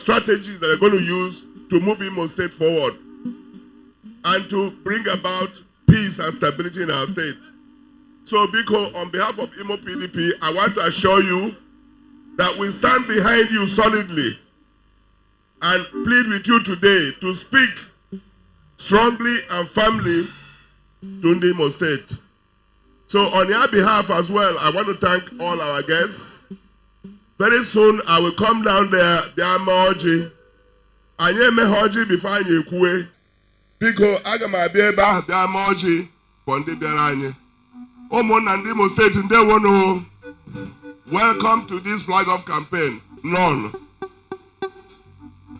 strategies that they're going to use to move Imo State forward and to bring about peace and stability in our state. So, Biko, on behalf of Imo PDP, I want to assure you that we stand behind you solidly and plead with you today to speak strongly and firmly to the Imo State. So on your behalf as well, I want to thank all our guests. Very soon I will come down there, Diamoji. Anye mehoji before anye kwe. Biko agama bieba Diamoji Bondi Beranye. Omo Nandi Imo State in there one. Welcome to this flag of campaign. None.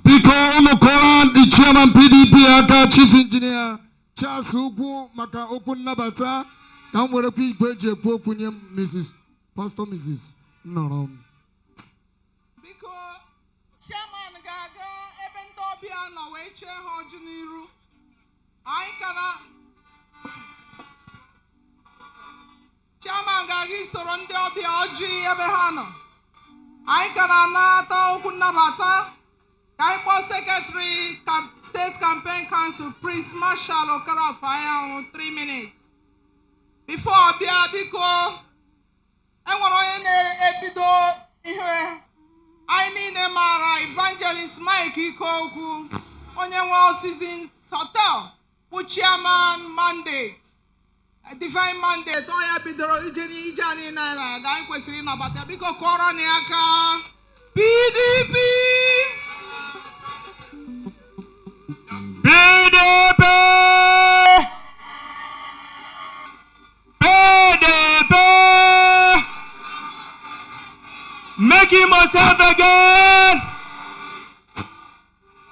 Biko Omokora, the chairman PDP, aka chief engineer Charles Ugu Maka Okun Nabata. Come with a people, Mrs. Pastor Mrs. No. Because Chairman Gaga, even Tobiana, Wache Hojuniru, I cannot. Chairman Gagi Soronde Obi Ebehano. I cannot Okunabata. Kaipo Secretary, State Campaign Council, Prince Marshal Okara Fire 3 minutes. Before Biabiko, I want to epido here. I need a Mara Evangelist Mike Ikoku, Anyanwu Seasons Hotel, with chairman mandate, a divine mandate. Oh, epido Ijeni Ijani Nana, Guy Quesirina, but a big Koraniaka PDP. PDP! PDP! Making myself again!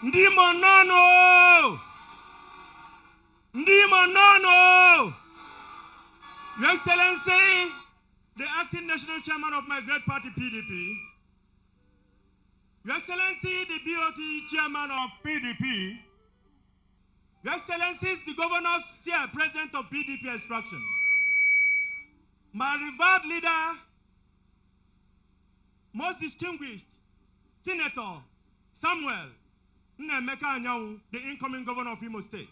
Ndimo Nano! Your Excellency, the acting national chairman of my great party PDP, Your Excellency, the BOT chairman of PDP, Your Excellencies, the governors here, president of PDP extraction, my revered leader, most distinguished Senator Samuel Anyanwu, the incoming governor of Imo State,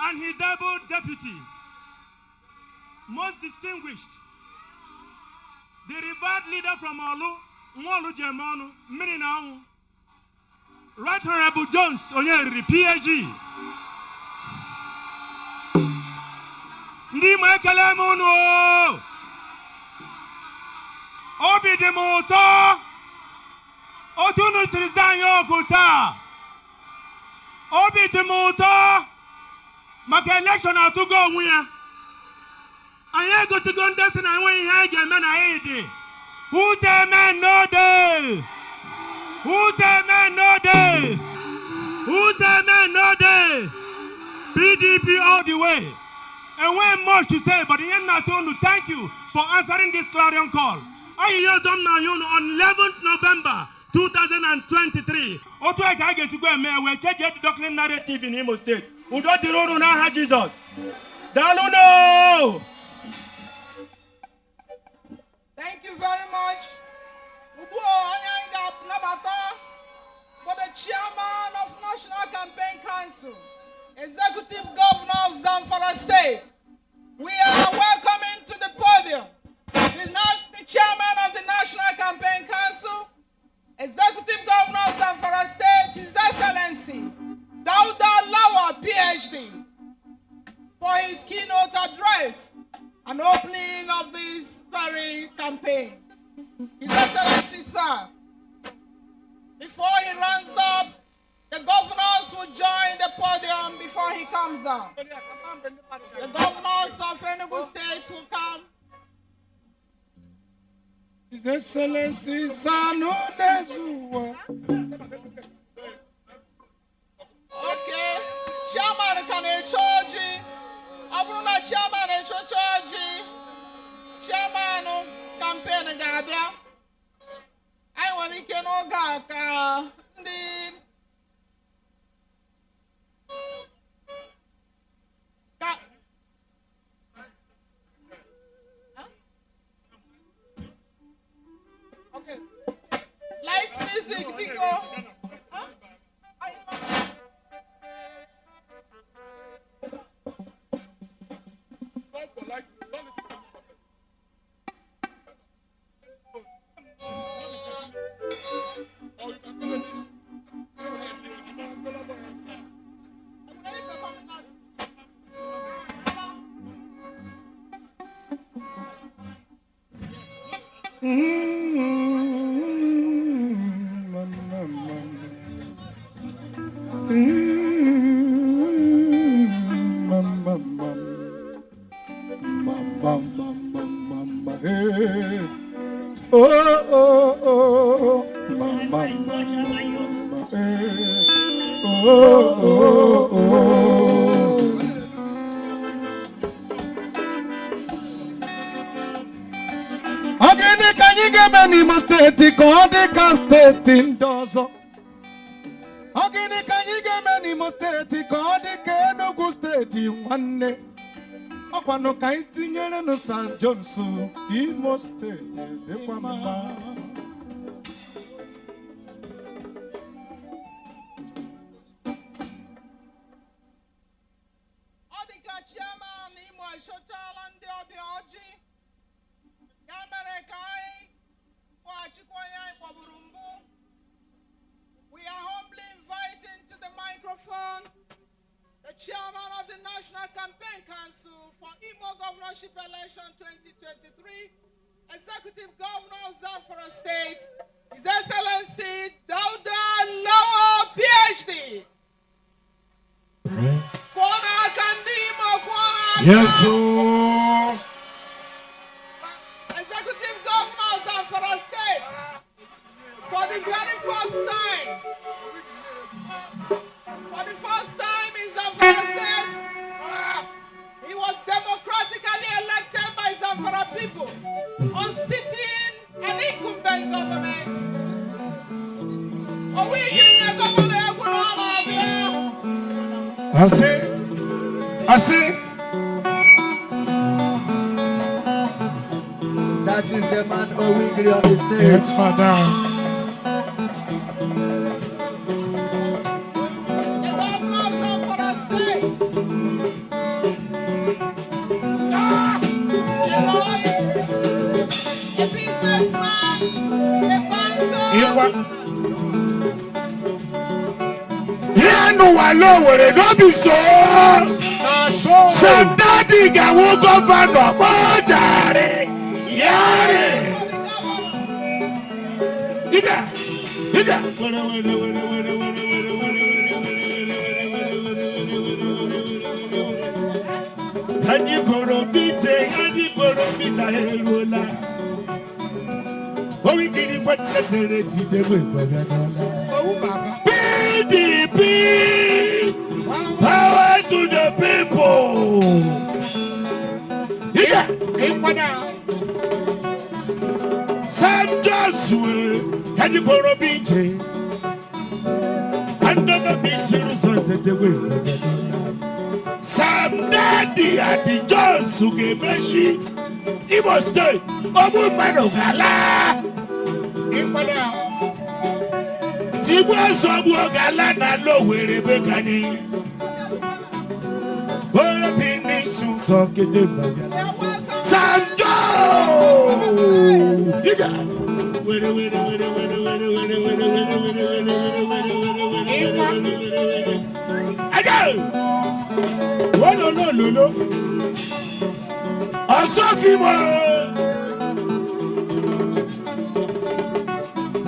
and his able deputy, most distinguished, the revered leader from Olu, Nwolu Jemonu, Mininawu, Right Honorable Jones Onyeri, PhD. Ndi mwekele munu. Obi di muto. Otunu sirizanyo kuta. Obi di muto. Maka election atugo onwuya. Anye go to go ndesi na enwe ihe anyị ga-eme na anyị. Who the man no day? Who's the man no day? Who's the man no day? PDP all the way. And when much to say, but the end I want to thank you for answering this clarion call. I hear them now on 11th November 2023. Otu I get to go and we check the doctrine narrative in Imo State. Udo dironu na Jesus. Daluno. Thank you very much. For the chairman of National Campaign Council, Executive Governor of Zamfara State, we are welcoming to the podium the chairman of the National Campaign Council, Executive Governor of Zamfara State, His Excellency Dauda Lawa, PhD, for his keynote address and opening of this very campaign. His Excellency, sir, before he runs up, the governors will join the podium before he comes down. The governors of Enugu State will come. His Excellency, Sanu Dezuwa. Okay. Chairman Kanechoji. Abruna Chairman Echochoji. Chairman campaign Gabia. I want to know Gaka. Okay. music, Biko. Ogini kanyi geme ni mo state ko de ka state ndozo. Ogini kanyi geme ni mo state ko de ke Enugu state nwanne. Okwano ka itinyere no San Johnson Imo state de kwa mama. Odika chairman Imo Shotala ndi obi oji. We are humbly inviting to the microphone the chairman of the National Campaign Council for Imo Governorship Election 2023, Executive Governor of Zamfara State, His Excellency Dauda Lawa, PhD. Yes, sir. Executive Governor of Zamfara State, for the very first time in Zamfara State, he was democratically elected by Zamfara people on sitting an incumbent government. Are we getting a governor? I see. That is the man Owerri on the stage. Yes, Father. The governor of Zamfara State. A businessman, a banker. No one where it don't be so. Some daddy go governor Bojare. Yare. Ida. And you go to beat and you go to beat a helula. Oh, we get it what necessary to the way. PDP, power to the people. Yeah. Sam Johnson, can you go to BJ? And the beach on the way. Sam Daddy at the Johnson gave me. He was stay. A woman of Allah. Tibwa sobu ogala na lo were bekani. Ora pini sun so kede bagala. Sanjo! Yiga. Ago. No. Asofimo.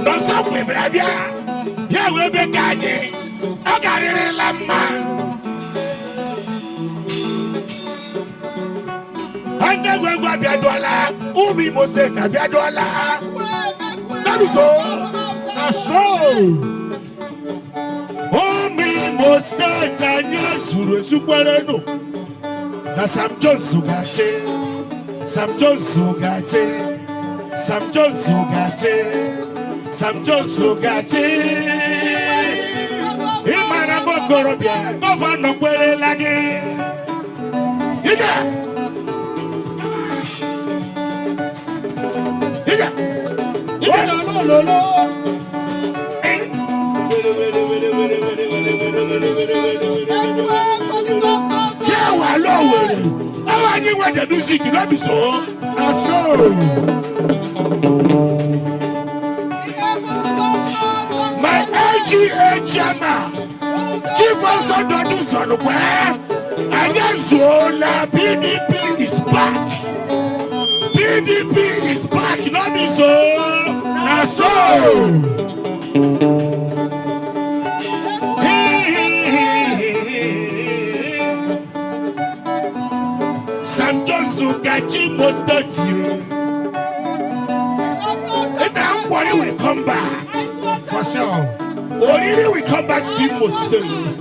No so kwe brabia. Ya we be kanye agarire lama ande gwengwa biadola umi mose ka biadola nabiso aso umi mose tanya suru sukwere no na Sam Johnson gache Imana Bokorobia, Governor Kwere Lagi. Higa. want the music, you know, so. My LGA chairman, Chief also don't do somewhere. Anyanwu, PDP is back. PDP is back, not be so. Sam Johnson got you most of you. And now what will come back? For sure. Owerri will come back to Imo State.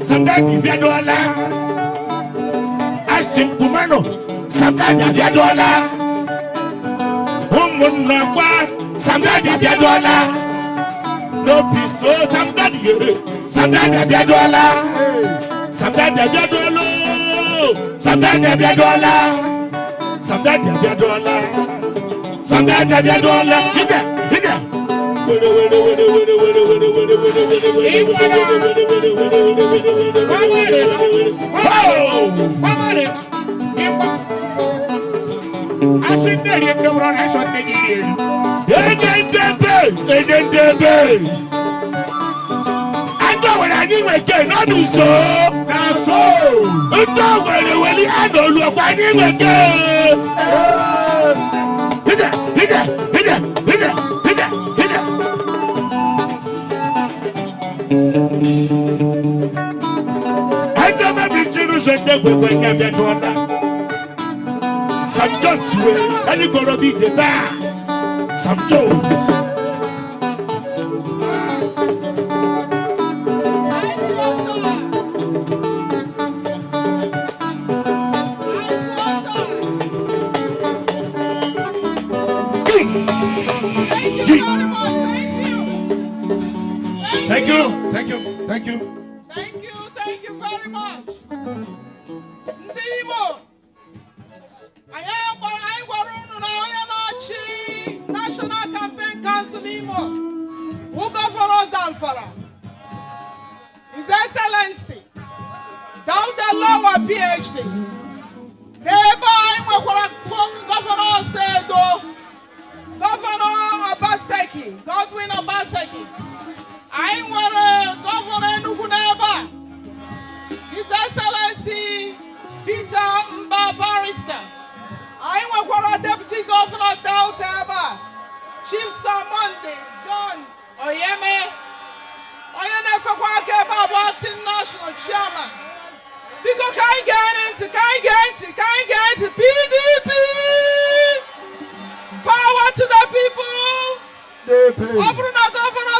Samdadi Biadola, Ashim Kumano, Samdadi Biadola, Umunagwa, Samdadi Biadola, no peace, oh Samdadi Biadola, Samdadi Biadola, Samdadi Biadola, Samdadi Biadola, Samdadi Biadola, Hida. Some Jones way, and you gonna be the Some Jones. Thank you very much. Ndimo. National Campaign Council Imo. Who Governor Zamfara. His Excellency. Dauda Lawa PhD. Governor Sedo. Governor Obaseki. Godwin Obaseki. I'm Governor Nuguneba. His Excellency Peter Mba Barrister. I'm Deputy Governor Dautaba. Chief Samonde John Oyeme. National Chairman. Because can get into PDP. Power to the people. Governor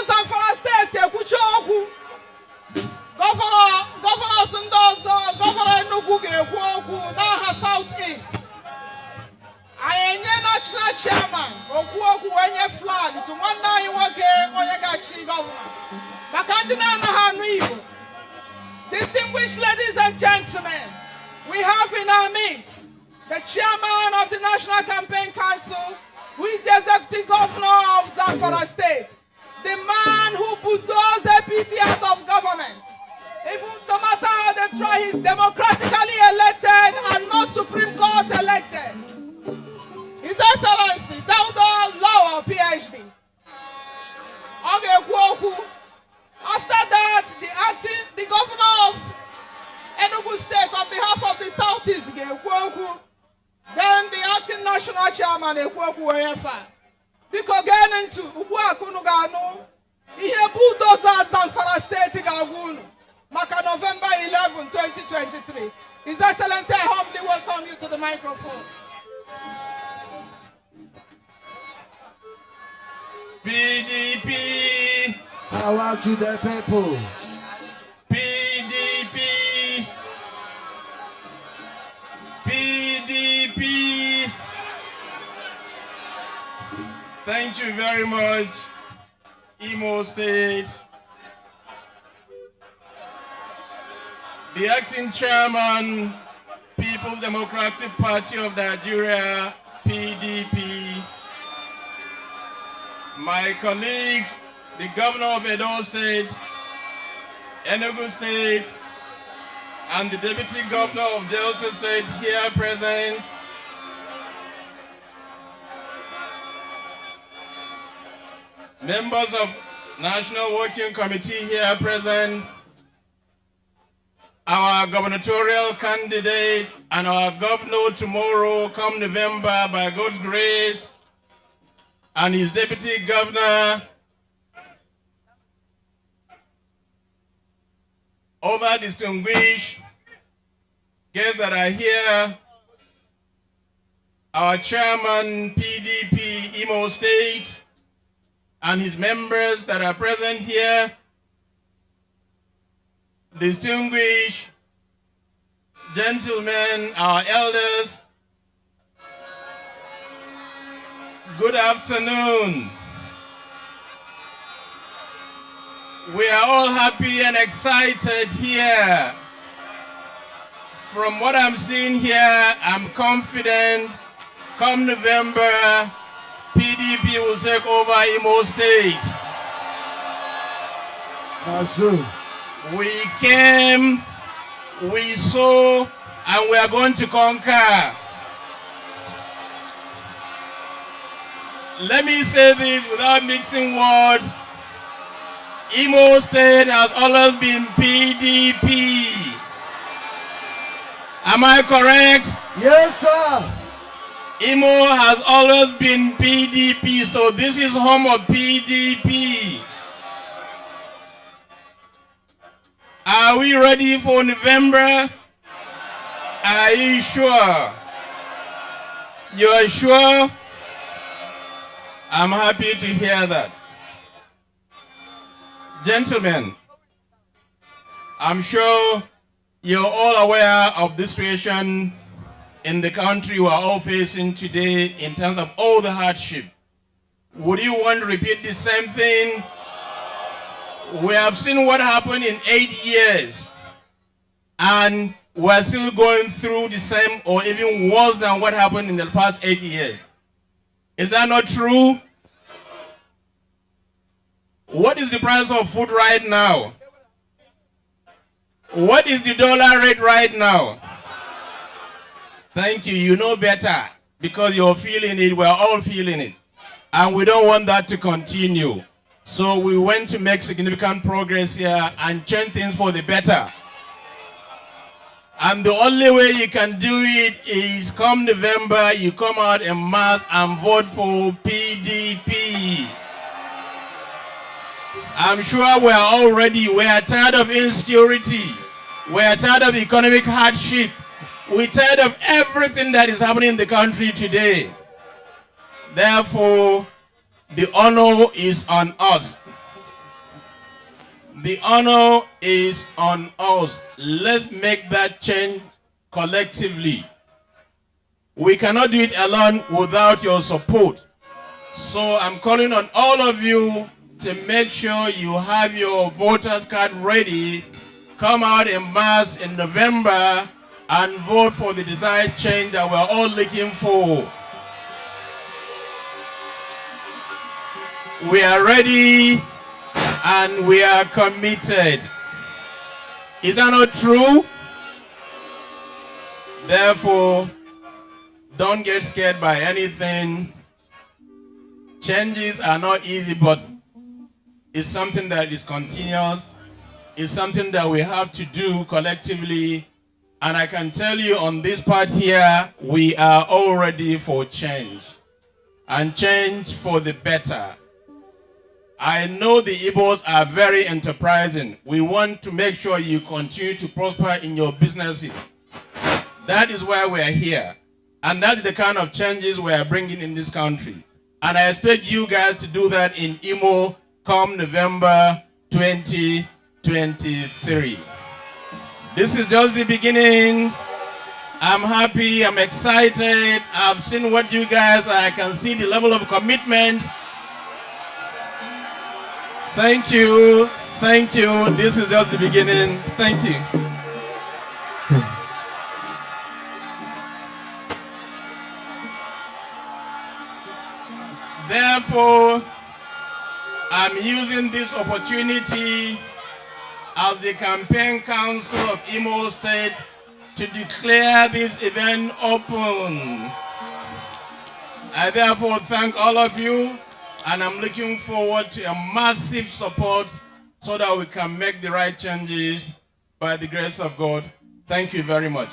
Zamfara State, Governor Sundozo, Governor Nukuge, Naha Southeast. I am national chairman. Okuoku wenye flag to one night Oyagachi governor. Makandina Nahanuivo. Distinguished ladies and gentlemen, we have in our midst the chairman of the National Campaign Council, who is the executive governor of Zamfara State, the man who bulldozed APC out of government. Even no matter how they try, he's democratically elected and not Supreme Court elected. His Excellency, Dauda Lawa, PhD. After that, the governor of Enugu State on behalf of the Southeast, then the acting national chairman, because getting into Ubuakunugano, he bulldozer Zamfara State Gagunu, Maka November 11, 2023. His Excellency, I humbly welcome you to the microphone. PDP. Power to the people. PDP. PDP. Thank you very much, Imo State. the acting chairman, People's Democratic Party of Nigeria, PDP, my colleagues, the governor of Edo State, Enugu State, and the deputy governor of Delta State here present, members of National Working Committee here present, our gubernatorial candidate and our governor tomorrow come November by God's grace, and his deputy governor, other distinguished guests that are here, our chairman, PDP, Imo State, and his members that are present here, distinguished gentlemen, our elders, good afternoon. We are all happy and excited here. From what I'm seeing here, I'm confident come November, PDP will take over Imo State. That's true. We came, we saw, and we are going to conquer. Let me say this without mixing words. Imo State has always been PDP. Am I correct? Yes, sir. Imo has always been PDP, so this is home of PDP. Are we ready for November? Are you sure? You are sure? I'm happy to hear that. Gentlemen, I'm sure you're all aware of the situation in the country we are all facing today in terms of all the hardship. Would you want to repeat the same thing? We have seen what happened in 8 years, and we're still going through the same or even worse than what happened in the past 8 years. Is that not true? What is the price of food right now? What is the dollar rate right now? Thank you. You know better because you're feeling it. We're all feeling it. And we don't want that to continue. So we went to make significant progress here and change things for the better. And the only way you can do it is come November, you come out en masse and vote for PDP. I'm sure we're all ready. We're tired of insecurity. We're tired of economic hardship. We're tired of everything that is happening in the country today. Therefore, the honor is on us. The honor is on us. Let's make that change collectively. We cannot do it alone without your support. So I'm calling on all of you to make sure you have your voters card ready. Come out en masse in November and vote for the desired change that we're all looking for. We are ready and we are committed. Is that not true? Therefore, don't get scared by anything. Changes are not easy, but it's something that is continuous. It's something that we have to do collectively. And I can tell you on this part here, we are all ready for change. And change for the better. I know the Igbos are very enterprising. We want to make sure you continue to prosper in your businesses. That is why we are here. And that's the kind of changes we are bringing in this country. And I expect you guys to do that in Imo come November 2023. This is just the beginning. I'm happy, I'm excited. I've seen what you guys are. I can see the level of commitment. Thank you. Thank you. This is just the beginning. Thank you. Therefore, I'm using this opportunity as the Campaign Council of Imo State to declare this event open. I therefore thank all of you, and I'm looking forward to a massive support so that we can make the right changes by the grace of God. Thank you very much.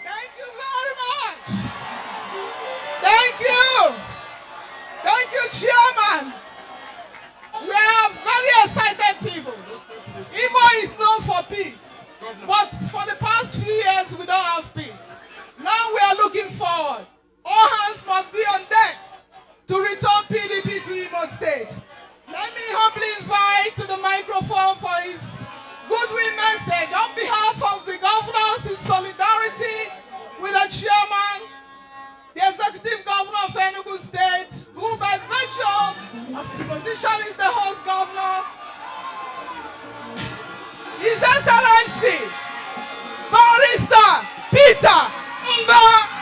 Thank you very much. Thank you. Thank you, Chairman. We are very excited people. Imo is known for peace, but for the past few years we don't have peace. Now we are looking forward. All hands must be on deck to return PDP to Imo State. Let me humbly invite to the microphone for his goodwill message on behalf of the governors in solidarity with the chairman, the executive governor of Enugu State, who by virtue of his position is the host governor, His Excellency, Barrister Peter Mba.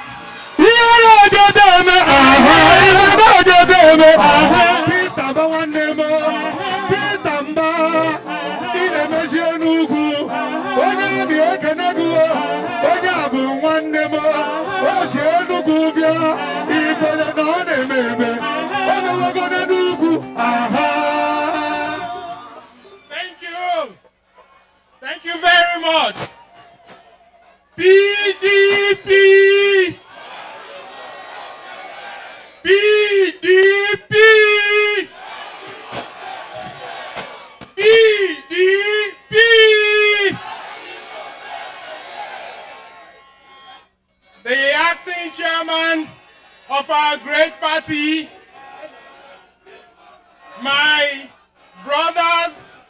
Thank you. Thank you very much. PDP. PDP. PDP. The acting chairman of our great party, my brothers,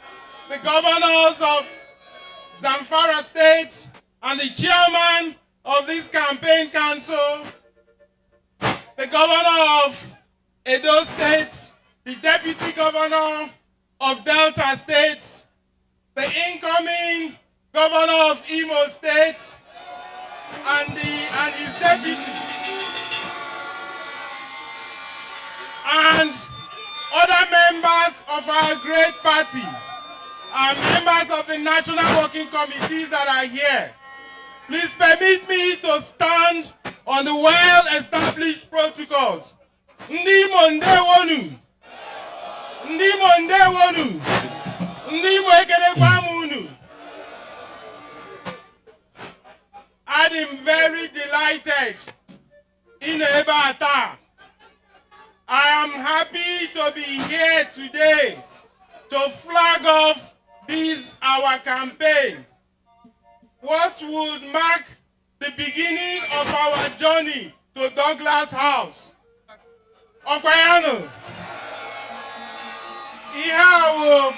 the governors of Zamfara State, and the chairman of this campaign council, the governor of Edo State, the deputy governor of Delta State, the incoming governor of Imo State, and his deputy, and other members of our great party, and members of the national working committees that are here. Please permit me to stand on the well-established protocols. Ndi monde wonu. Ndi monde wonu. Ndi mo ekele kwamunu. I am very delighted in Ebata. I am happy to be here today to flag off this our campaign. What would mark the beginning of our journey to Douglas House. Okwayano. Ihawo.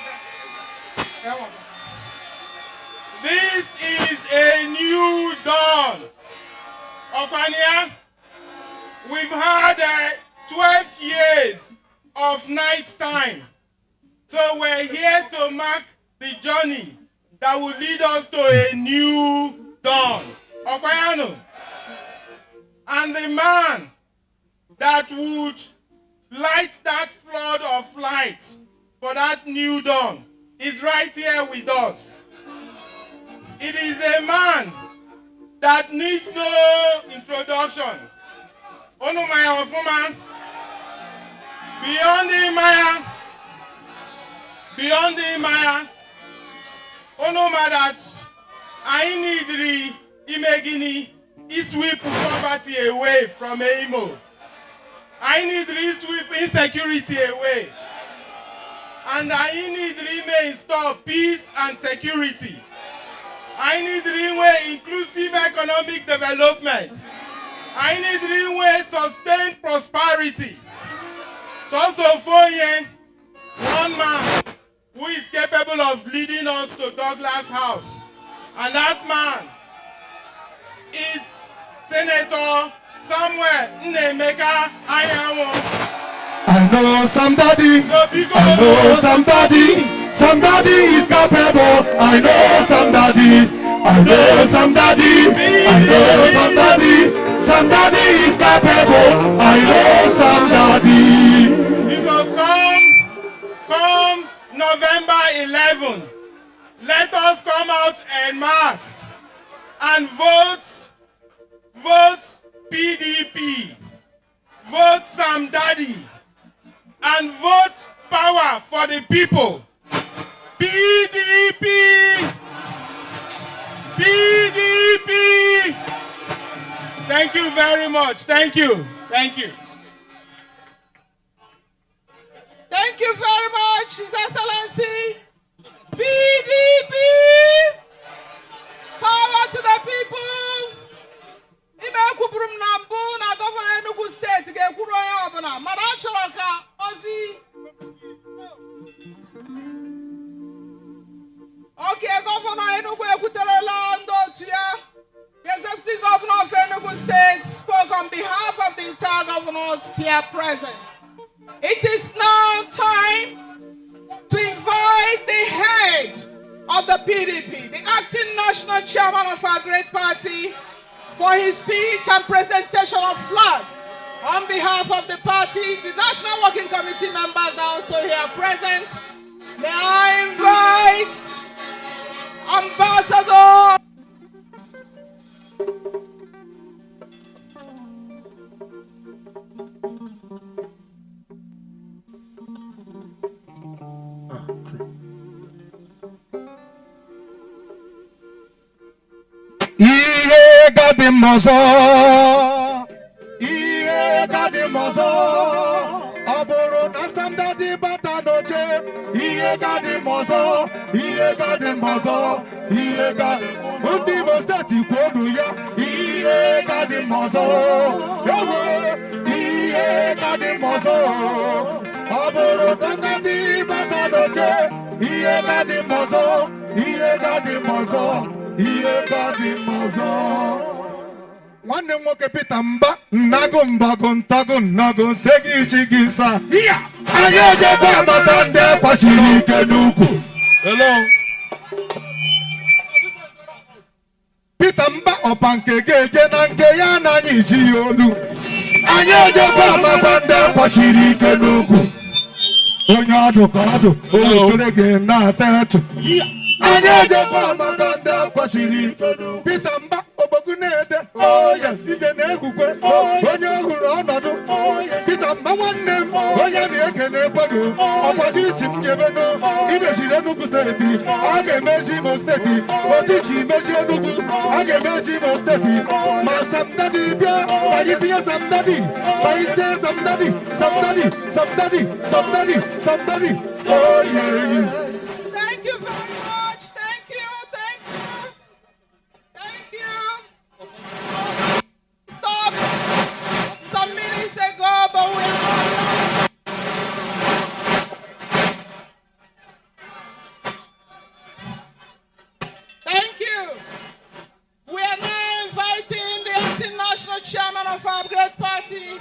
This is a new dawn. Okwania, we've had 12 years of night time. So we're here to mark the journey that will lead us to a new dawn. Okwayano. And the man that would light that flood of light for that new dawn is right here with us. It is a man that needs no introduction. Onumaya Ofuma, beyond the Maya, Onuma that I need Imegini, sweep poverty away from Imo. I need to sweep insecurity away. And I need to install peace and security. I need to inclusive economic development. I need real way sustained prosperity. So for you, one man who is capable of leading us to Douglas House. And that man is Senator Samuel Nnemeka Anyanwu. I know somebody. I know somebody. Somebody is capable. I know somebody. I know somebody. I know somebody. Somebody is capable. I know somebody. If you come November 11, let us come out en masse and vote PDP, vote Sam Daddy, and vote power for the people. PDP! PDP! Thank you very much. Thank you. Thank you. Thank you very much, His Excellency. PDP! Power to the people! Ime kwuburu m na mbụ na gọvanọ Enugu steeti ga-ekwuru onye ọbụla mana a chọrọ ka ozi. Okay, Gọvanọ Enugu ekwuterela ndị otu ya. The Executive Governor of Enugu State spoke on behalf of the entire governors here present. It is now time to invite the head of the PDP, the acting national chairman of our great party, for his speech and presentation of flag. On behalf of the party, the National Working Committee members are also here present. May I invite Ambassador Ihe gadi mozo, ihe gadi mozo. Aboro na samdadi bata noche. Ihe gadi mozo, ihe gadi mozo, ihe gadi. Undi mostati kodu ya. Ihe gadi mozo, yawe. Ihe gadi mozo. Aboro na samdadi bata noche. Ihe gadi mozo, ihe gadi mozo. Ihe gadi mozo. Nwanne m nwoke Peter Mba nnago mbago ntago nnago segi chigisa. Anyị ejebe amata ndị kwachiri ike n'ukwu. Hello. Peter Mba ọpa nke ga-eje na nke ya na anyị ji olu. Anyị ejebe amata ndị kwachiri ike n'ukwu. Onye ọdụ ka ọdụ olukere gị na-ata etu. Anyị ejebe amata ndị kwachiri ike n'ukwu. Peter Mba Obogunede, oh yes, ije na-egwukwe, onye ọhụrụ ọnọdụ, Peter Mba nwanne m, onye na-eke na-ekweghị, ọkwado isi m jebe imechiri Enugu steeti, a ga-emechi Imo steeti, otu isi mechi Enugu, a ga-emechi Imo steeti, ma Sam Daddy bịa, anyị tinye Sam Daddy, anyị tinye Sam Daddy, Sam Daddy, Sam Daddy, Sam Daddy, Sam Daddy, oh yes. Thank you very much. Thank you. Stop some minutes ago, but we are Thank you. We are now inviting the international chairman of our great party.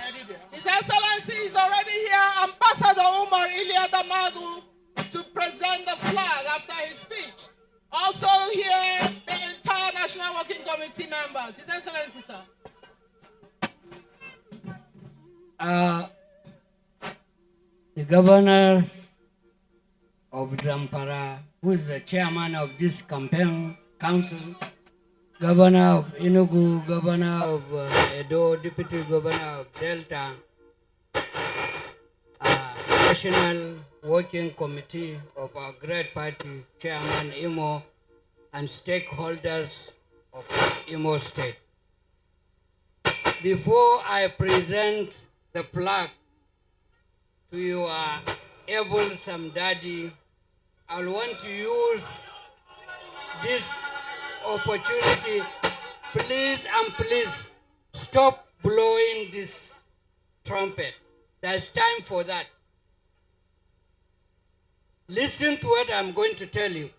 His Excellency is already here, Ambassador Umar Iliadamagu, to present the flag after his speech. Also here, the entire National Working Committee members. His Excellency, sir. The governor of Zamfara, who is the chairman of this campaign council, governor of Enugu, governor of Edo, deputy governor of Delta, National Working Committee of our great party, Chairman Imo, and stakeholders of Imo State. Before I present the plaque to your able Sam Daddy, I want to use this opportunity. Please and please stop blowing this trumpet. There's time for that. Listen to what I'm going to tell you.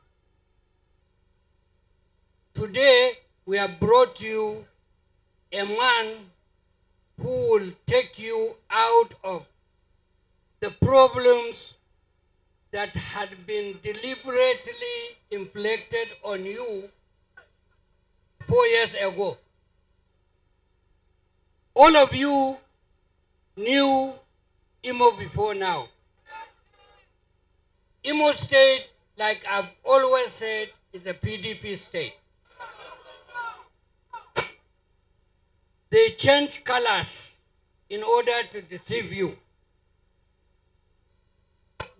Today, we have brought you a man who will take you out of the problems that had been deliberately inflicted on you 4 years ago. All of you knew Imo before now. Imo State, like I've always said, is a PDP state. They change colors in order to deceive you.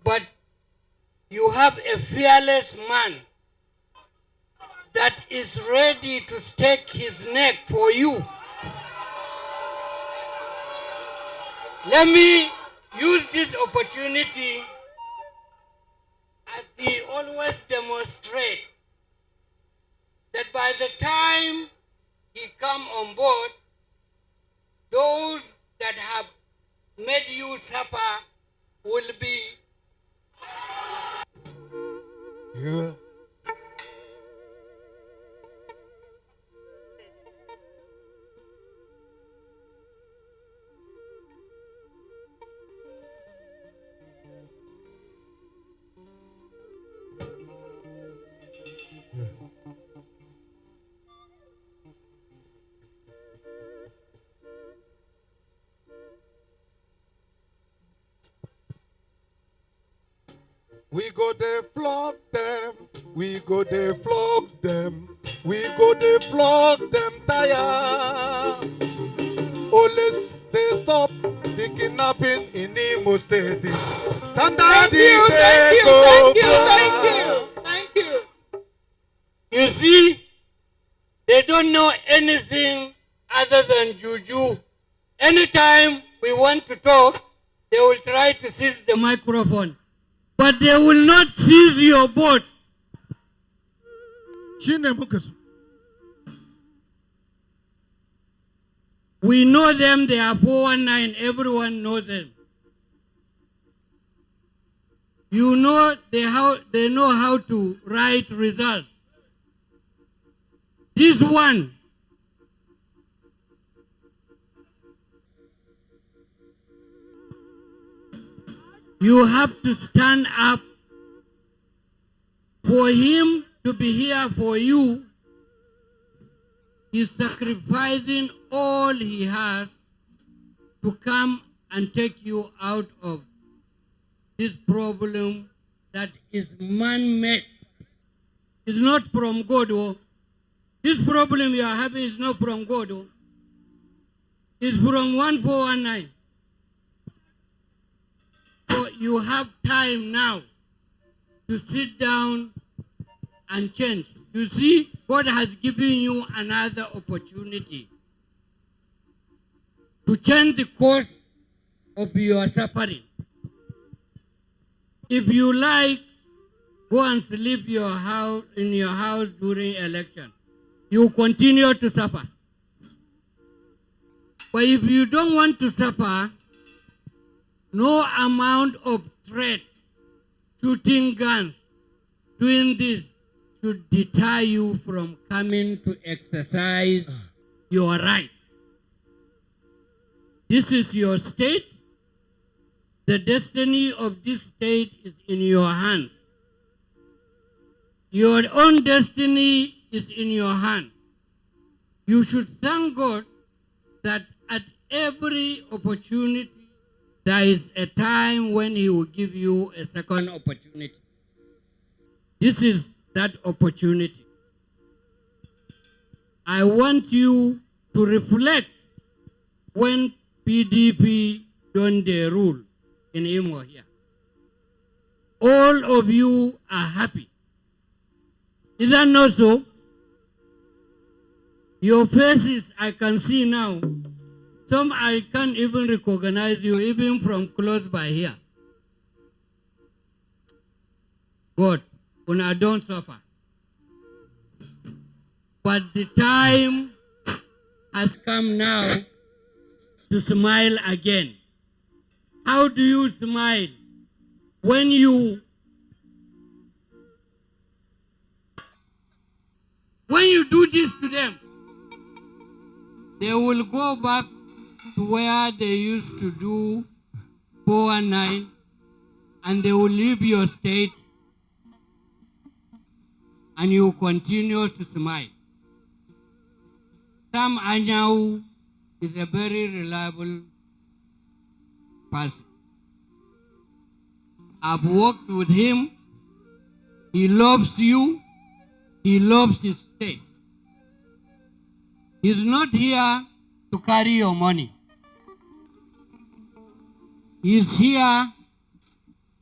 But you have a fearless man that is ready to stake his neck for you. Let me use this opportunity as he always demonstrate that by the time he come on board, those that have made you suffer will be We go there flog them, we go there flog them, we go there flog them tire. Always they stop the kidnapping in Imo State. Thank you, thank you, thank you, thank you, thank you. You see, they don't know anything other than juju. Anytime we want to talk, they will try to seize the microphone. But they will not seize your boat. We know them, they are 419, everyone knows them. You know they know how to write results. This one, you have to stand up for him to be here for you. He's sacrificing all he has to come and take you out of this problem that is man-made. It's not from God. Oh. This problem you are having is not from God. Oh. It's from 1419. So you have time now to sit down and change. You see, God has given you another opportunity to change the course of your suffering. If you like, go and sleep in your house during election. You continue to suffer. But if you don't want to suffer, no amount of threat, shooting guns, doing this should deter you from coming to exercise your right. This is your state. The destiny of this state is in your hands. Your own destiny is in your hand. You should thank God that at every opportunity, there is a time when He will give you a second opportunity. This is that opportunity. I want you to reflect when PDP done their rule in Imo here. All of you are happy. Is that not so? Your faces I can see now. Some I can't even recognize you, even from close by here. God, when I don't suffer. But the time has come now to smile again. How do you smile? When you do this to them, they will go back to where they used to do 419, and they will leave your state, and you continue to smile. Sam Anyanwu is a very reliable person. I've worked with him. He loves you. He loves his state. He's not here to carry your money. He's here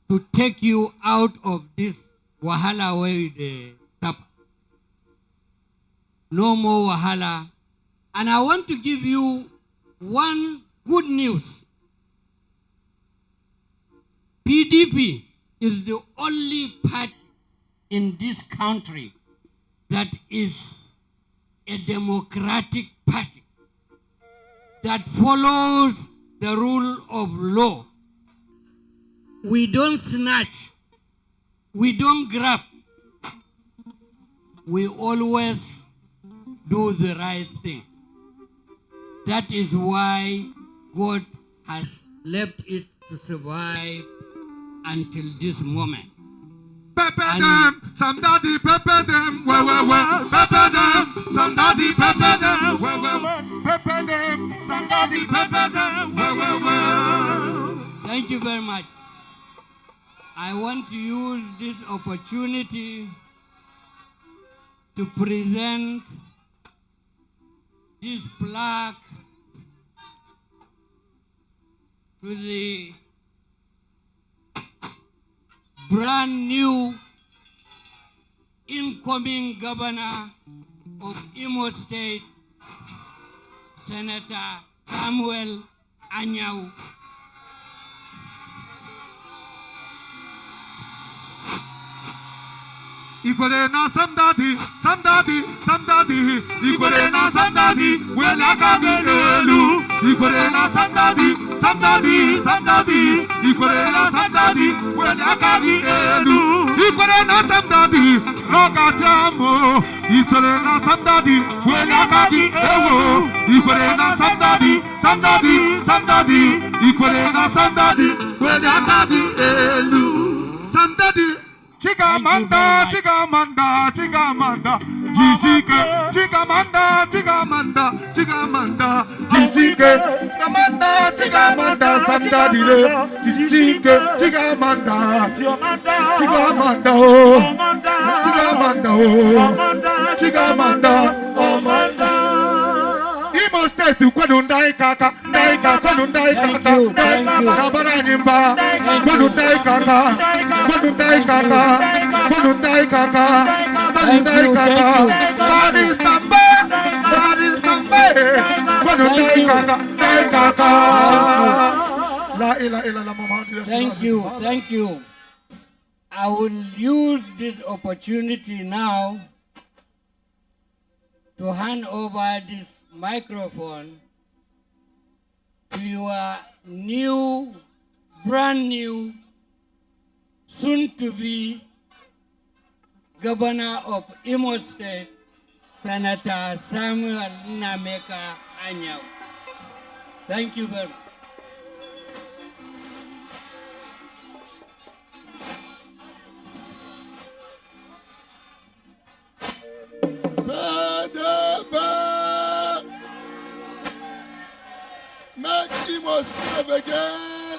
to take you out of this wahala where they tap. No more wahala. And I want to give you one good news. PDP is the only party in this country that is a democratic party that follows the rule of law. We don't snatch. We don't grab. We always do the right thing. That is why God has left it to survive until this moment. Pepper them, somebody pepper them, well, well, well. Pepper them, somebody pepper them, well, well, well. Pepper them, somebody pepper them, well, well, well. Thank you very much. I want to use this opportunity to present this plaque to the brand new incoming governor of Imo State, Senator Samuel Anyanwu. Ikwere na somebody, somebody, somebody. Ikwere na somebody, well I got the elu. Ikwere na somebody, somebody, somebody. Ikwere na somebody, well I got the elu. Ikwere na somebody, loga jamo. Ikwere na somebody, well I got the ewo. Ikwere na somebody, somebody, somebody. Ikwere na somebody, well I got the elu. Somebody. Chigamanda, Chigamanda, Chigamanda, Jisike, Chigamanda, Chigamanda, Chigamanda, Jisike, Chigamanda, Chigamanda, Sandadile, Jisike, Chigamanda, Chigamanda, Chigamanda, Chigamanda, Chigamanda. Imo State, Kwanundai Kaka, Naika, Kwanundai Kaka, Kabaranyimba, Kwanundai Kaka, Kwanundai Kaka, Kwanundai Kaka, Kwanundai Kaka, Badi Stambe, Badi Stambe, Kwanundai Kaka, Nai Kaka. La ila ila la Muhammad. Thank you, thank you. I will use this opportunity now to hand over this microphone to your new, brand new, soon to be Governor of Imo State, Senator Samuel Anyanwu. Thank you very much. Make Imo serve again.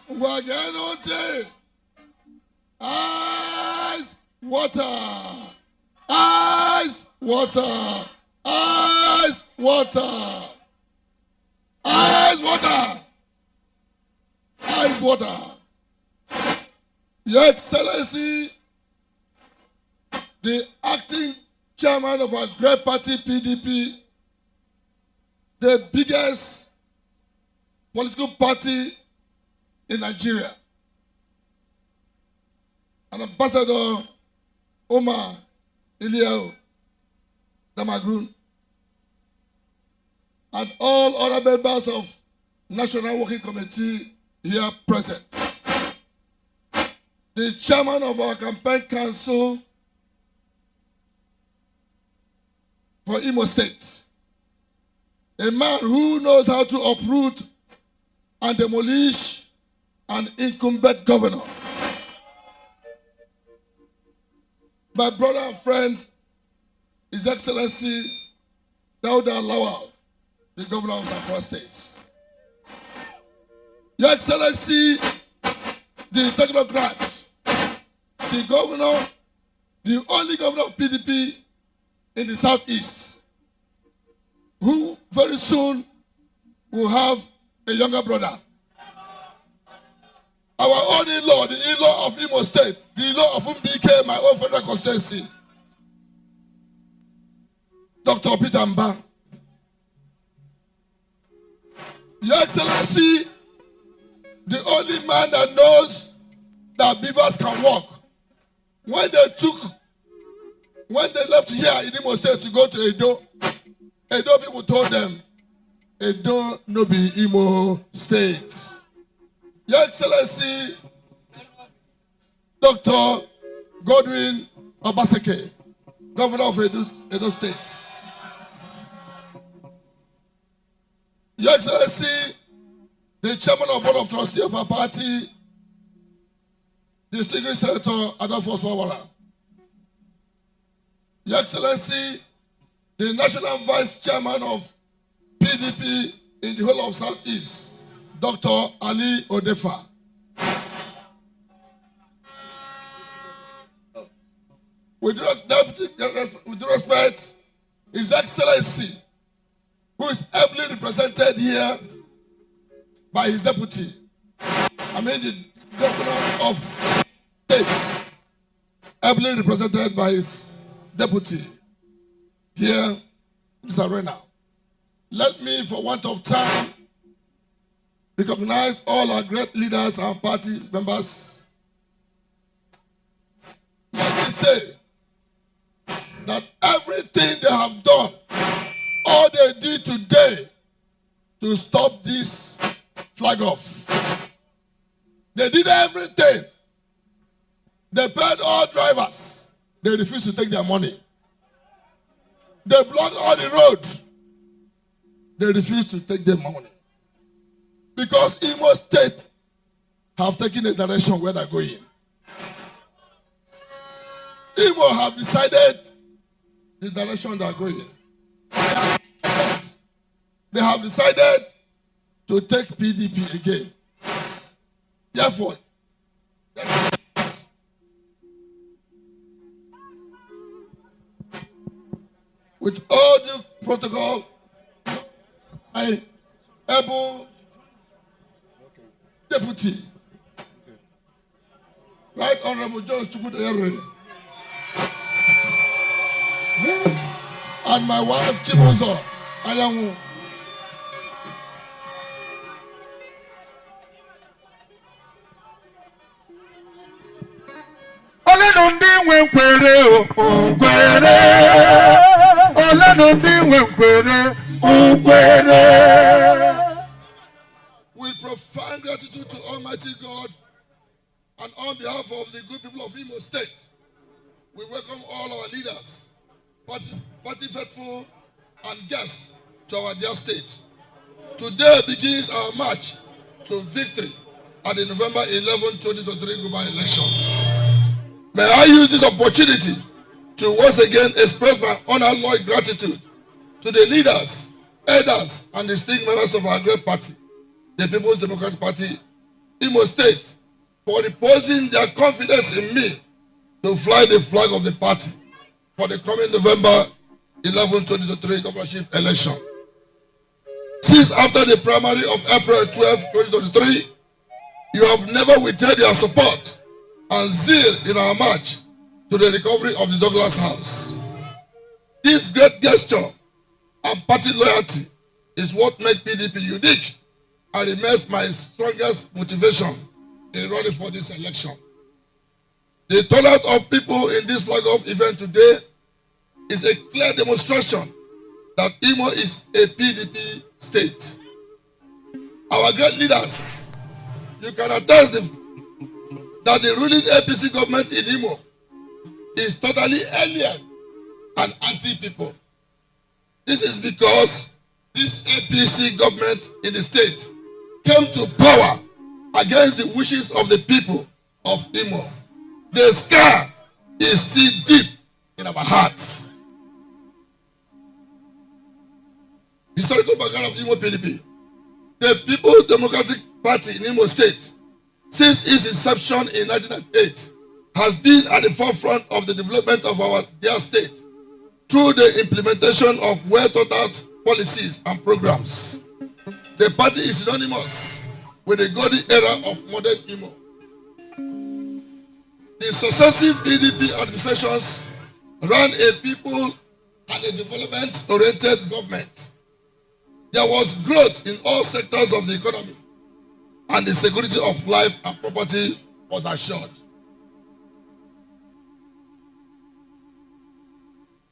Wagenote. Ice, water. Ice, water. Ice, water. Ice, water. Ice, water. Your Excellency, the acting chairman of our great party, PDP, the biggest political party in Nigeria, and Ambassador Omar Iliao Damagun, and all other members of National Working Committee here present. The chairman of our campaign council for Imo State, a man who knows how to uproot and demolish an incumbent governor. My brother and friend, His Excellency Dauda Lawal, the governor of Zamfara State. Your Excellency, the technocrats, the governor, the only governor of PDP in the southeast, who very soon will have a younger brother. Our own in-law, the in-law of Imo State, the in-law of whom became my own federal constituency, Dr. Peter Mba. Your Excellency, the only man that knows that beavers can walk. When they left here in Imo State to go to Edo people told them, Edo no be Imo State. Your Excellency, Dr. Godwin Obaseke, Governor of Edo State. Your Excellency, the Chairman of Board of Trustees of our party, Distinguished Senator Adolphus Wawara. Your Excellency, the National Vice Chairman of PDP in the whole of Southeast, Dr. Ali Odefa. With due respect, His Excellency, who is ably represented here by his deputy, the governor of state, ably represented by his deputy here in this arena. Let me, for want of time, recognize all our great leaders and party members. Let me say that everything they have done, all they did today to stop this flag off. They did everything. They paid all drivers. They refused to take their money. They blocked all the roads. They refused to take their money. Because Imo State have taken a direction where they're going. Imo have decided the direction they're going. They have decided to take PDP again. Therefore, with all the protocol, I able deputy, Right Honorable John Chukwudere, and my wife Chibuzo Anyanwu. With profound gratitude to Almighty God and on behalf of the good people of Imo State, we welcome all our leaders, party faithful, and guests to our dear state. Today begins our march to victory at the November 11, 2023 global election. May I use this opportunity to once again express my unalloyed gratitude to the leaders, elders, and distinct members of our great party, the People's Democratic Party, Imo State, for reposing their confidence in me to fly the flag of the party for the coming November 11, 2023 governorship election. Since after the primary of April 12, 2023, you have never withheld your support and zeal in our march to the recovery of the Douglas House. This great gesture and party loyalty is what makes PDP unique and remains my strongest motivation in running for this election. The turnout of people in this flag-off event today is a clear demonstration that Imo is a PDP state. Our great leaders, you can attest that the ruling APC government in Imo is totally alien and anti-people. This is because this APC government in the state came to power against the wishes of the people of Imo. The scar is still deep in our hearts. Historical background of Imo PDP. The People's Democratic Party in Imo State, since its inception in 1998, has been at the forefront of the development of our dear state through the implementation of well thought out policies and programs. The party is synonymous with the golden era of modern Imo. The successive PDP administrations ran a people and a development-oriented government. There was growth in all sectors of the economy, and the security of life and property was assured.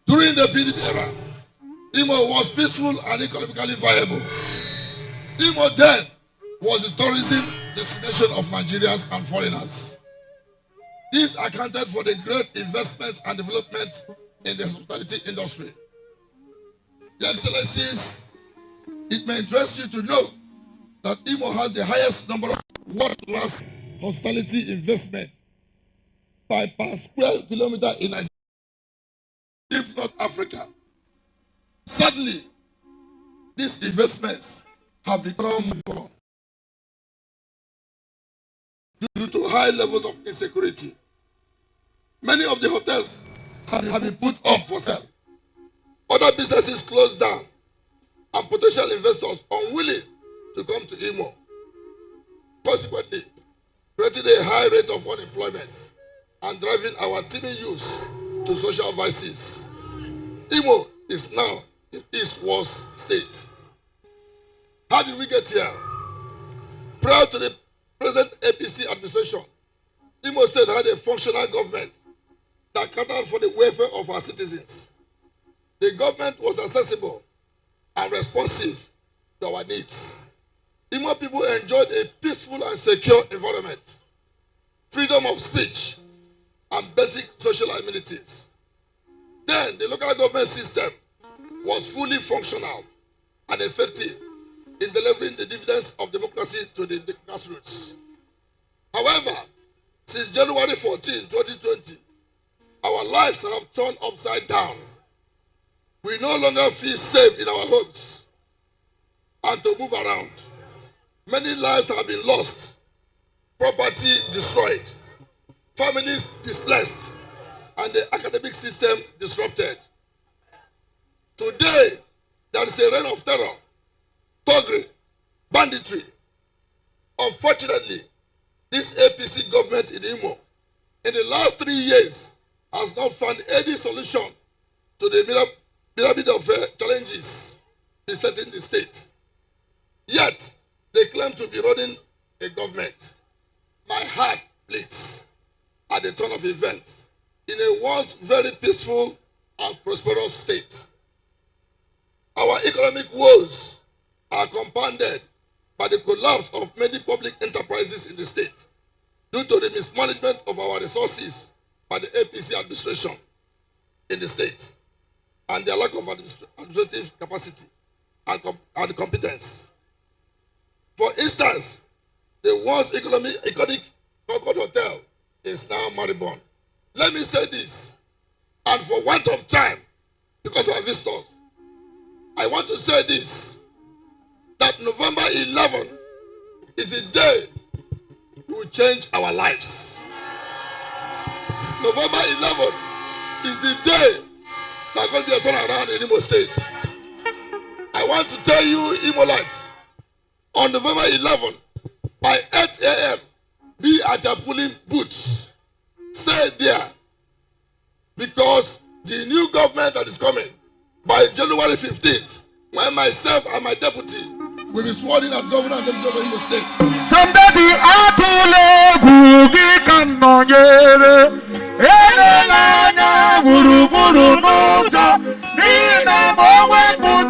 During the PDP era, Imo was peaceful and economically viable. Imo then was the tourism destination of Nigerians and foreigners. This accounted for the great investments and developments in the hospitality industry. Your Excellencies, it may interest you to know that Imo has the highest number of world-class hospitality investment per square kilometer in Nigeria, if not Africa. Sadly, these investments have become poor due to high levels of insecurity. Many of the hotels have been put up for sale. Other businesses closed down, and potential investors unwilling to come to Imo. Consequently, creating a high rate of unemployment and driving our teeming youth to social vices. Imo is now in its worst state. How did we get here? Prior to the present APC administration, Imo State had a functional government that catered for the welfare of our citizens. The government was accessible and responsive to our needs. Imo people enjoyed a peaceful and secure environment, freedom of speech, and basic social amenities. Then the local government system was fully functional and effective in delivering the dividends of democracy to the grassroots. However, since January 14, 2020, our lives have turned upside down. We no longer feel safe in our homes and to move around. Many lives have been lost, property destroyed, families displaced, and the academic system disrupted. Today, there is a reign of terror, thuggery, banditry. Unfortunately, this APC government in Imo, in the last 3 years, has not found any solution to the pyramid of challenges besetting the state. Yet, they claim to be running a government. My heart bleeds at the turn of events in a once very peaceful and prosperous state. Our economic woes are compounded by the collapse of many public enterprises in the state due to the mismanagement of our resources by the APC administration in the state and their lack of administrative capacity and competence. For instance, the once iconic Concord Hotel is now moribund. Let me say this, and for want of time, because of visitors, I want to say this, that November 11 is the day we will change our lives. November 11 is the day there's going to be a turnaround in Imo State. I want to tell you, Imolites, on November 11, by 8 a.m., be at your polling booths. Stay there. Because the new government that is coming, by January 15th, when myself and my deputy will be sworn in as governor and deputy governor of Imo State. Somebody atule gugi kanonyere elelanya buruburu n'ụjọ n'ihi na ma o wepụ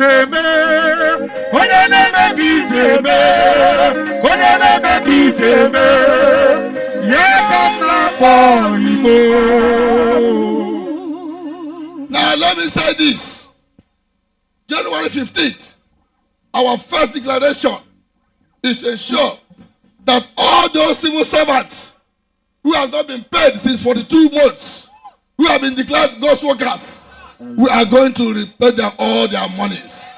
iseme, onye na-eme ka iseme, onye na-eme ka iseme, ya ka m na-akpọ Igbo. Now let me say this. January 15th, our first declaration is to ensure that all those civil servants who have not been paid since 42 months, who have been declared ghost workers, we are going to repay them all their monies.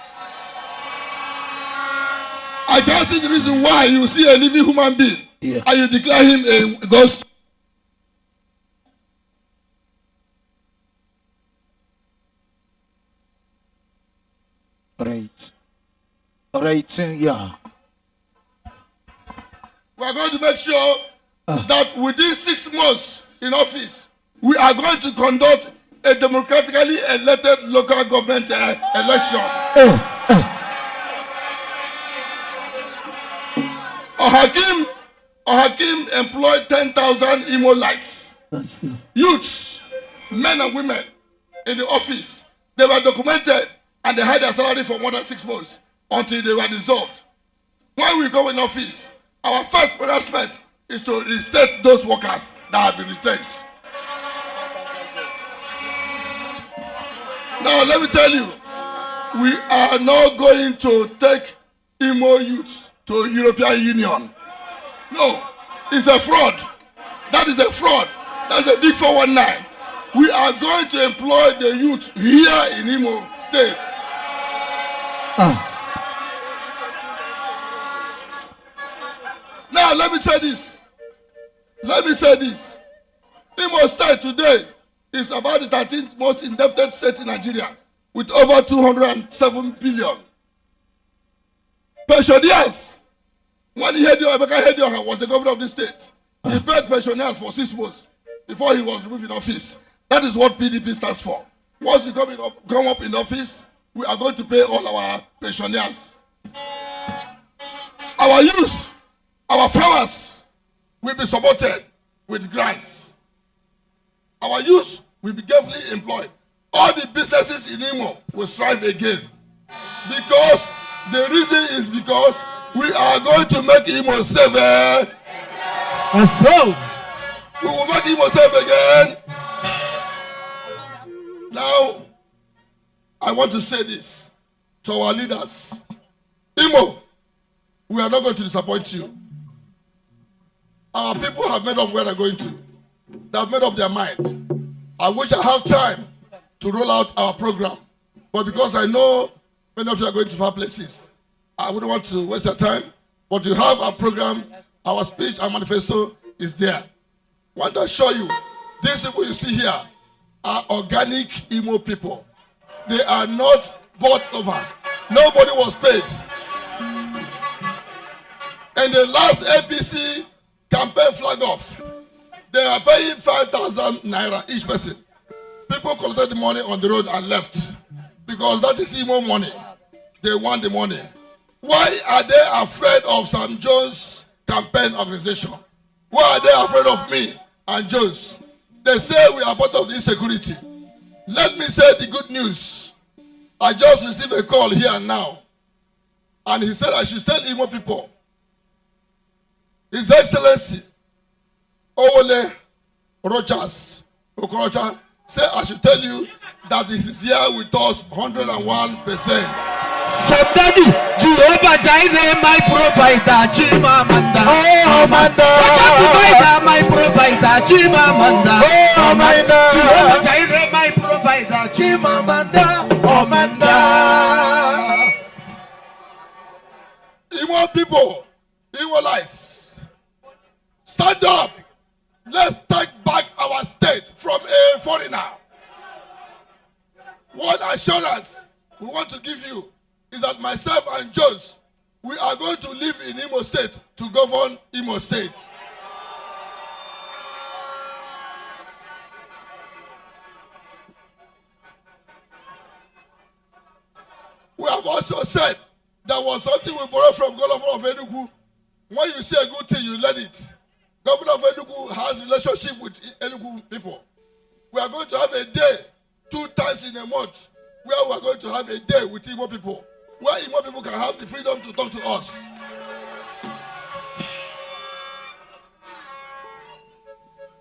I can't see the reason why you see a living human being and you declare him a ghost. All right, yeah. We are going to make sure that within 6 months in office, we are going to conduct a democratically elected local government election. Hakim employed 10,000 Imo lights, youths, men and women in the office. They were documented and they had their salary for more than 6 months until they were dissolved. When we go in office, our first pronouncement is to restate those workers that have been retrenched. Now, let me tell you, we are not going to take Imo youths to European Union. No, it's a fraud. That is a fraud. That's a big 419. We are going to employ the youth here in Imo State. Now, let me say this. Imo State today is about the 13th most indebted state in Nigeria with over 207 billion. Pensioners, when Emeka Hedioha was the governor of this state, he paid pensioners for 6 months before he was removed in office. That is what PDP stands for. Once we come up in office, we are going to pay all our pensioners. Our youth, our farmers will be supported with grants. Our youth will be carefully employed. All the businesses in Imo will strive again. Because the reason is because we are going to make Imo safe. We will make Imo safe again. Now, I want to say this to our leaders. Imo, we are not going to disappoint you. Our people have made up where they're going to. They have made up their mind. I wish I have time to roll out our program. But because I know many of you are going to far places, I wouldn't want to waste your time. But you have our program, our speech, our manifesto is there. I want to assure you, these people you see here are organic Imo people. They are not bought over. Nobody was paid. In the last APC campaign flag off, they are paying 5,000 naira each person. People collected the money on the road and left because that is Imo money. They want the money. Why are they afraid of Sam Jones' campaign organization? Why are they afraid of me and Jones? They say we are part of the insecurity. Let me say the good news. I just received a call here and now. And he said I should tell Imo people. His Excellency, Owole Rochas Okorocha, said I should tell you that this is here with us 101%. So daddy, Jehovah Jireh, my provider, Chimamanda. Oh, Amanda. Provider, my provider, Chimamanda. Oh, Amanda. Jehovah Jireh, my provider, Chimamanda. Oh, Amanda. Imo people, Imo-lites, stand up. Let's take back our state from a foreigner. One assurance we want to give you is that myself and Jones, we are going to live in Imo State to govern Imo State. We have also said there was something we borrowed from Governor of Enugu. When you say a good thing, you let it. Governor of Enugu has relationship with Enugu people. We are going to have a day, 2 times in a month, where we are going to have a day with Igbo people, where Igbo people can have the freedom to talk to us.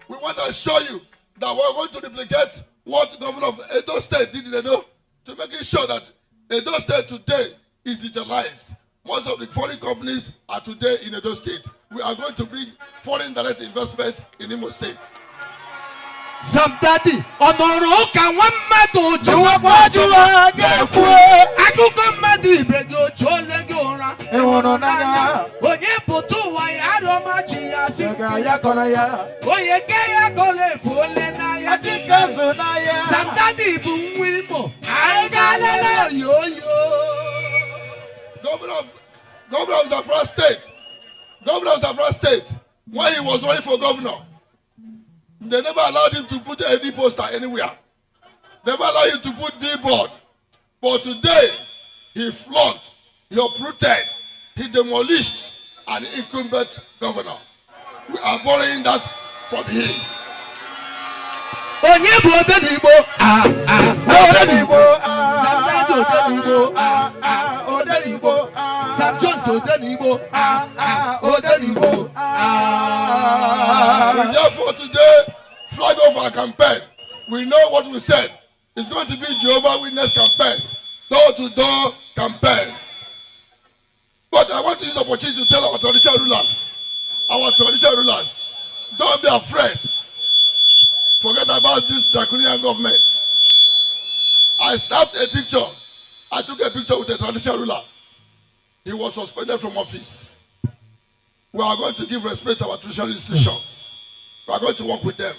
We want to assure you that we are going to replicate what the governor of Edo State did in Edo, to make sure that Edo State today is digitalized. Most of the foreign companies are today in Edo State. We are going to bring foreign direct investment in Imo State. Somebody, Onoro can one metal to what you are getting. I could come at the Bego Cholegora, and one on Nana. When you put two, I had a match, I see Gayakonaya. Oh, yeah, Gayakole, Fulena, Dicasonaya. Somebody, boom, Wimo. I got yo. Governor of Zamfara State. Governor of Zamfara State. When he was running for governor, they never allowed him to put any poster anywhere. Never allowed him to put billboard. But today, he flunked, he uprooted, he demolished an incumbent governor. We are borrowing that from him. Therefore, today, flag off our campaign. We know what we said. It's going to be Jehovah Witness campaign, door-to-door campaign. But I want to use the opportunity to tell our traditional rulers, don't be afraid. Forget about this draconian government. I snapped a picture. I took a picture with a traditional ruler. He was suspended from office. We are going to give respect to our traditional institutions. We are going to work with them.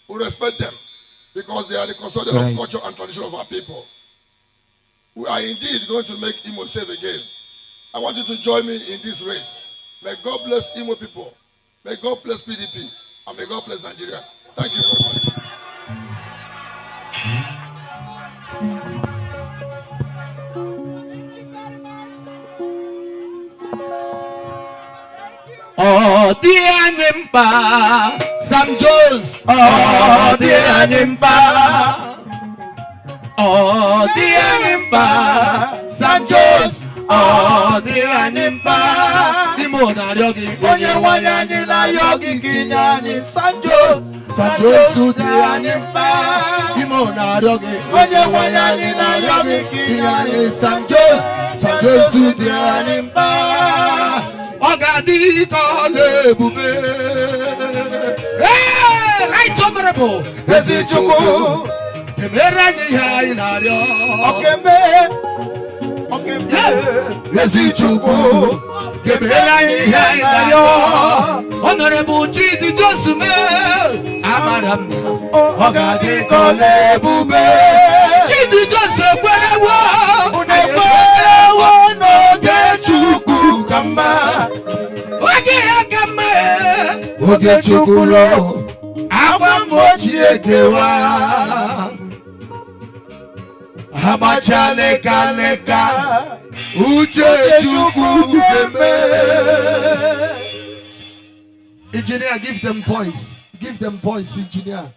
We respect them because they are the custodian of culture and tradition of our people. We are indeed going to make Imo safe again. I want you to join me in this race. May God bless Imo people. May God bless PDP. And may God bless Nigeria. Thank you very much. Oh, dear Nimba, Sam Jones. Oh, dear Nimba. Oh, dear Nimba, Sam Jones. Oh, dear Nimba. Imona yogi, onye wanyani na yogi kinyani. Sam Jones, dear Nimba. Imona yogi, onye wanyani na yogi kinyani. Sam Jones, dear Nimba. Ogadi kale bube. Hey, right honorable. Ezichuku. Emerani hai nario. Okembe. Yes. Ezichuku. Emerani hai nario. Honorable Chidi Josume. Amaram. Ogadi kale bube. Chidi Josume. Unewerewo no gechuku. Oge chukulo agwa mbochi ekewa abacha leka uche chukwu kembe. Engineer, give them voice, engineer.